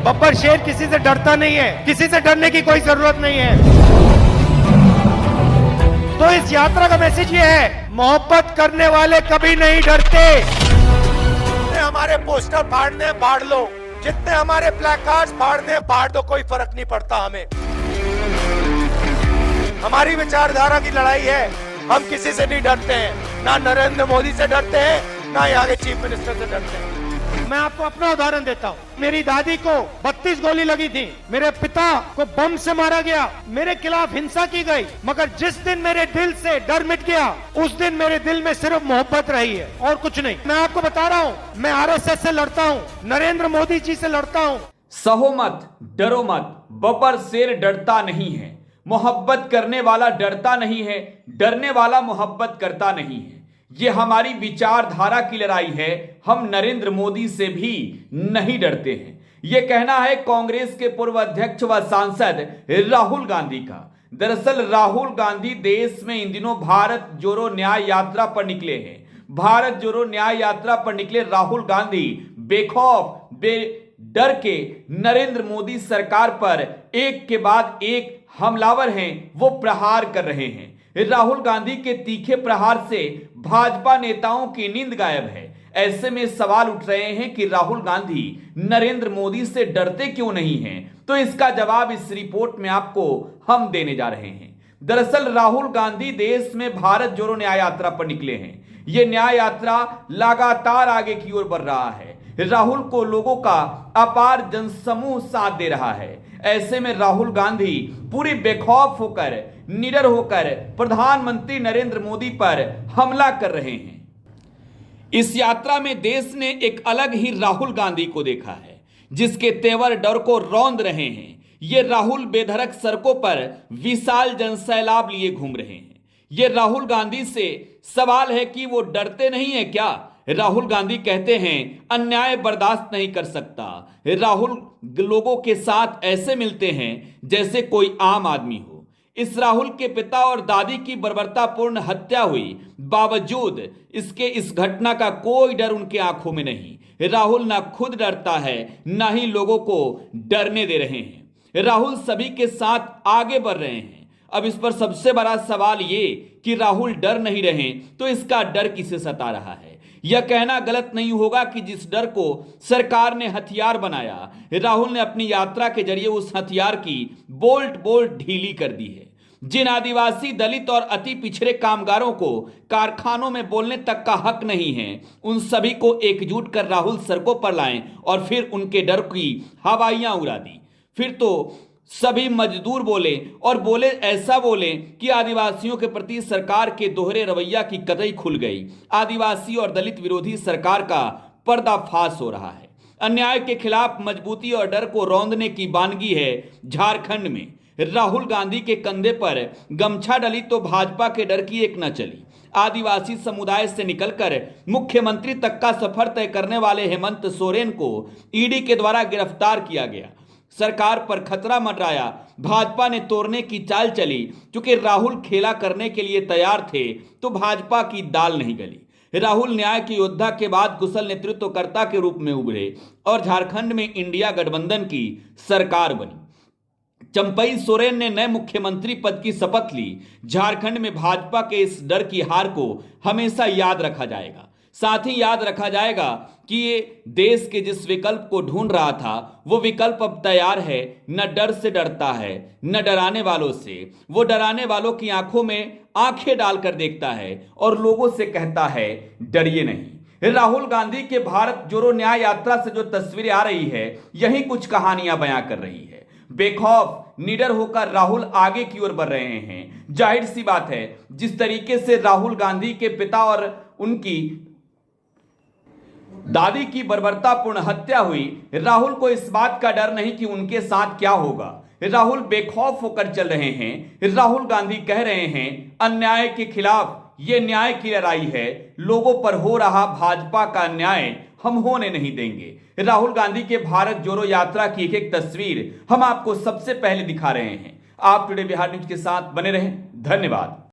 बब्बर शेर किसी से डरता नहीं है, किसी से डरने की कोई जरूरत नहीं है। तो इस यात्रा का मैसेज ये है, मोहब्बत करने वाले कभी नहीं डरते। जितने हमारे पोस्टर फाड़ने फाड़ लो, जितने हमारे प्लेकार्ड्स फाड़ने फाड़ दो, कोई फर्क नहीं पड़ता हमें। हमारी विचारधारा की लड़ाई है, हम किसी से नहीं डरते हैं, ना नरेंद्र मोदी से डरते हैं, ना यहाँ के चीफ मिनिस्टर से डरते हैं। मैं आपको अपना उदाहरण देता हूँ। मेरी दादी को 32 गोली लगी थी, मेरे पिता को बम से मारा गया, मेरे खिलाफ हिंसा की गई, मगर जिस दिन मेरे दिल से डर मिट गया, उस दिन मेरे दिल में सिर्फ मोहब्बत रही है और कुछ नहीं। मैं आपको बता रहा हूँ, मैं आरएसएस से लड़ता हूँ, नरेंद्र मोदी जी से लड़ता हूँ। सहो मत, डरो मत, बब्बर शेर डरता नहीं है। मोहब्बत करने वाला डरता नहीं है, डरने वाला मोहब्बत करता नहीं है। ये हमारी विचारधारा की लड़ाई है, हम नरेंद्र मोदी से भी नहीं डरते हैं। ये कहना है कांग्रेस के पूर्व अध्यक्ष व सांसद राहुल गांधी का। दरअसल राहुल गांधी देश में इन दिनों भारत जोड़ो न्याय यात्रा पर निकले हैं। भारत जोड़ो न्याय यात्रा पर निकले राहुल गांधी बेखौफ डर के नरेंद्र मोदी सरकार पर एक के बाद एक हमलावर हैं, वो प्रहार कर रहे हैं। राहुल गांधी के तीखे प्रहार से भाजपा नेताओं की नींद गायब है। ऐसे में सवाल उठ रहे हैं कि राहुल गांधी नरेंद्र मोदी से डरते क्यों नहीं हैं? तो इसका जवाब इस रिपोर्ट में आपको हम देने जा रहे हैं। दरअसल राहुल गांधी देश में भारत जोड़ो न्याय यात्रा पर निकले हैं। यह न्याय यात्रा लगातार आगे की ओर बढ़ रहा है। राहुल को लोगों का अपार जनसमूह साथ दे रहा है। ऐसे में राहुल गांधी पूरी बेखौफ होकर, निडर होकर प्रधानमंत्री नरेंद्र मोदी पर हमला कर रहे हैं। इस यात्रा में देश ने एक अलग ही राहुल गांधी को देखा है, जिसके तेवर डर को रौंद रहे हैं। ये राहुल बेधड़क सड़कों पर विशाल जनसैलाब लिए घूम रहे हैं। ये राहुल गांधी से सवाल है कि वो डरते नहीं है क्या? राहुल गांधी कहते हैं अन्याय बर्दाश्त नहीं कर सकता। राहुल लोगों के साथ ऐसे मिलते हैं जैसे कोई आम आदमी हो। इस राहुल के पिता और दादी की बर्बरतापूर्ण हत्या हुई, बावजूद इसके इस घटना का कोई डर उनके आंखों में नहीं। राहुल ना खुद डरता है, ना ही लोगों को डरने दे रहे हैं। राहुल सभी के साथ आगे बढ़ रहे हैं। अब इस पर सबसे बड़ा सवाल ये कि राहुल डर नहीं रहे तो इसका डर किसे सता रहा है? यह कहना गलत नहीं होगा कि जिस डर को सरकार ने हथियार बनाया, राहुल ने अपनी यात्रा के जरिए उस हथियार की बोल्ट ढीली कर दी है। जिन आदिवासी, दलित और अति पिछड़े कामगारों को कारखानों में बोलने तक का हक नहीं है, उन सभी को एकजुट कर राहुल सड़कों पर लाएं और फिर उनके डर की हवाइयां उड़ा दी। फिर तो सभी मजदूर बोले और बोले ऐसा बोले कि आदिवासियों के प्रति सरकार के दोहरे रवैया की कतई खुल गई। आदिवासी और दलित विरोधी सरकार का पर्दाफाश हो रहा है। अन्याय के खिलाफ मजबूती और डर को रौंदने की वानगी है झारखंड में। राहुल गांधी के कंधे पर गमछा डली तो भाजपा के डर की एक न चली। आदिवासी समुदाय से निकलकर मुख्यमंत्री तक का सफर तय करने वाले हेमंत सोरेन को ईडी के द्वारा गिरफ्तार किया गया। सरकार पर खतरा मंडराया। भाजपा ने तोड़ने की चाल चली। क्योंकि राहुल खेला करने के लिए तैयार थे तो भाजपा की दाल नहीं गली। राहुल न्याय के योद्धा के बाद कुशल नेतृत्वकर्ता के रूप में उभरे और झारखंड में इंडिया गठबंधन की सरकार बनी। चंपई सोरेन ने नए मुख्यमंत्री पद की शपथ ली। झारखंड में भाजपा के इस डर की हार को हमेशा याद रखा जाएगा। साथ ही याद रखा जाएगा कि ये देश के जिस विकल्प को ढूंढ रहा था, वो विकल्प अब तैयार है। न डर से डरता है, न डराने वालों से। वो डराने वालों की आंखों में आंखें डालकर देखता है और लोगों से कहता है डरिए नहीं। राहुल गांधी के भारत जोड़ो न्याय यात्रा से जो तस्वीरें आ रही है, यही कुछ कहानियां बयां कर रही है। बेखौफ, निडर होकर राहुल आगे की ओर बढ़ रहे हैं। जाहिर सी बात है, जिस तरीके से राहुल गांधी के पिता और उनकी दादी की बर्बरतापूर्ण हत्या हुई, राहुल को इस बात का डर नहीं कि उनके साथ क्या होगा। राहुल बेखौफ होकर चल रहे हैं। राहुल गांधी कह रहे हैं अन्याय के खिलाफ ये न्याय की लड़ाई है। लोगों पर हो रहा भाजपा का अन्याय हम होने नहीं देंगे। राहुल गांधी के भारत जोड़ो यात्रा की एक तस्वीर हम आपको सबसे पहले दिखा रहे हैं। आप टुडे बिहार न्यूज के साथ बने रहें। धन्यवाद।